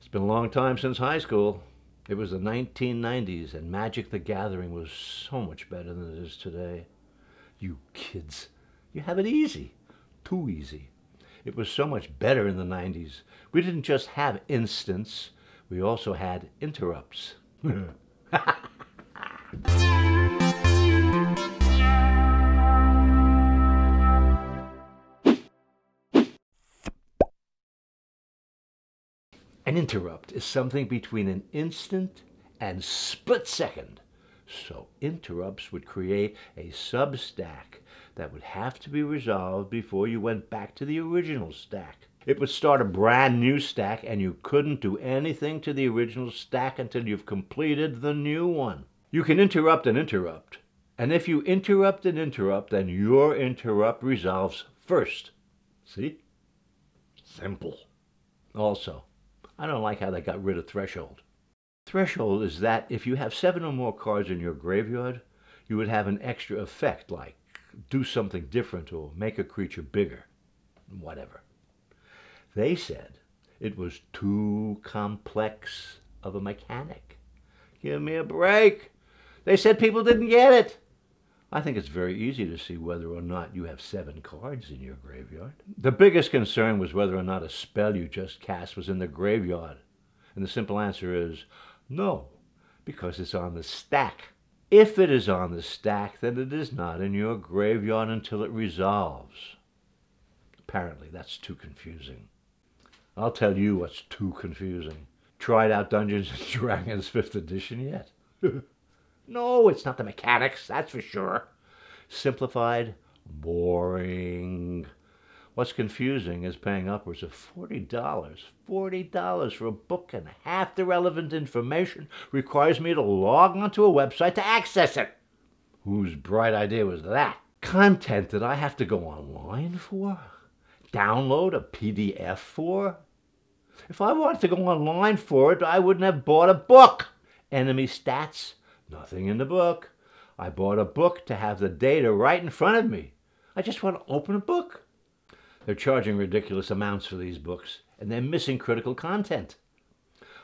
It's been a long time since high school. It was the 1990s, and Magic the Gathering was so much better than it is today. You kids, you have it easy. Too easy. It was so much better in the 90s. We didn't just have instants, we also had interrupts. An interrupt is something between an instant and split second. So interrupts would create a sub-stack that would have to be resolved before you went back to the original stack. It would start a brand new stack, and you couldn't do anything to the original stack until you've completed the new one. You can interrupt an interrupt, and if you interrupt an interrupt, then your interrupt resolves first. See? Simple. Also, I don't like how they got rid of threshold. Threshold is that if you have 7 or more cards in your graveyard, you would have an extra effect like do something different or make a creature bigger, whatever. They said it was too complex of a mechanic. Give me a break. They said people didn't get it. I think it's very easy to see whether or not you have 7 cards in your graveyard. The biggest concern was whether or not a spell you just cast was in the graveyard. And the simple answer is no, because it's on the stack. If it is on the stack, then it is not in your graveyard until it resolves. Apparently, that's too confusing. I'll tell you what's too confusing. Tried out Dungeons & Dragons 5th edition yet? No, it's not the mechanics, that's for sure. Simplified, boring. What's confusing is paying upwards of $40. $40 for a book, and half the relevant information requires me to log onto a website to access it. Whose bright idea was that? Content that I have to go online for? Download a PDF for? If I wanted to go online for it, I wouldn't have bought a book. Enemy stats? Nothing in the book. I bought a book to have the data right in front of me. I just want to open a book. They're charging ridiculous amounts for these books, and they're missing critical content.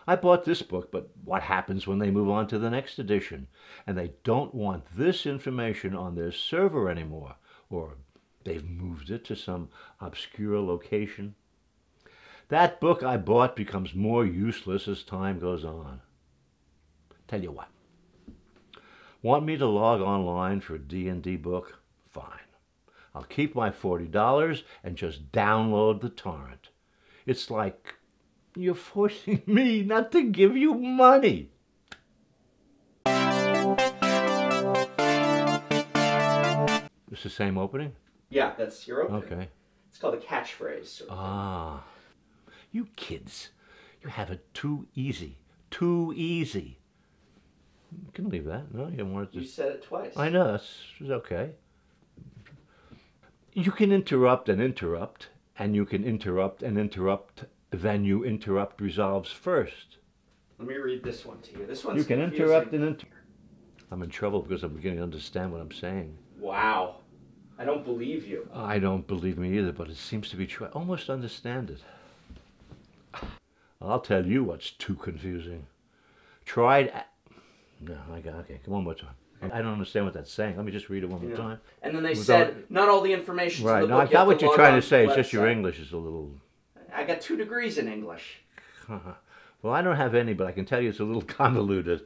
I bought this book, but what happens when they move on to the next edition? And they don't want this information on their server anymore, or they've moved it to some obscure location. That book I bought becomes more useless as time goes on. Tell you what. Want me to log online for a D&D book? Fine. I'll keep my $40 and just download the torrent. It's like you're forcing me not to give you money. It's the same opening? Yeah, that's your opening. Okay. It's called a catchphrase. Sort of Ah. You kids, you have it too easy. Too easy. You can leave that. No, you don't want it to... You said it twice. I know, that's okay. You can interrupt and interrupt, and you can interrupt and interrupt, then you interrupt resolves first. Let me read this one to you. This one's You can confusing. interrupt and interrupt. I'm in trouble because I'm beginning to understand what I'm saying. Wow. I don't believe you. I don't believe me either, but it seems to be true. I almost understand it. I'll tell you what's too confusing. No, okay, one more time. I don't understand what that's saying. Let me just read it one more time. And then they said, not all the information right. in the No, book. I got what you're trying to say. It's website. just your English is a little... I got 2 degrees in English. Well, I don't have any, but I can tell you it's a little convoluted.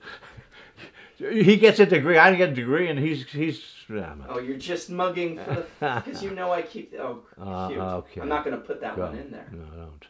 He gets a degree, I get a degree, and he's Oh, you're just mugging for the... Because you know I keep... Oh, cute. okay. I'm not going to put that one in there. No, don't.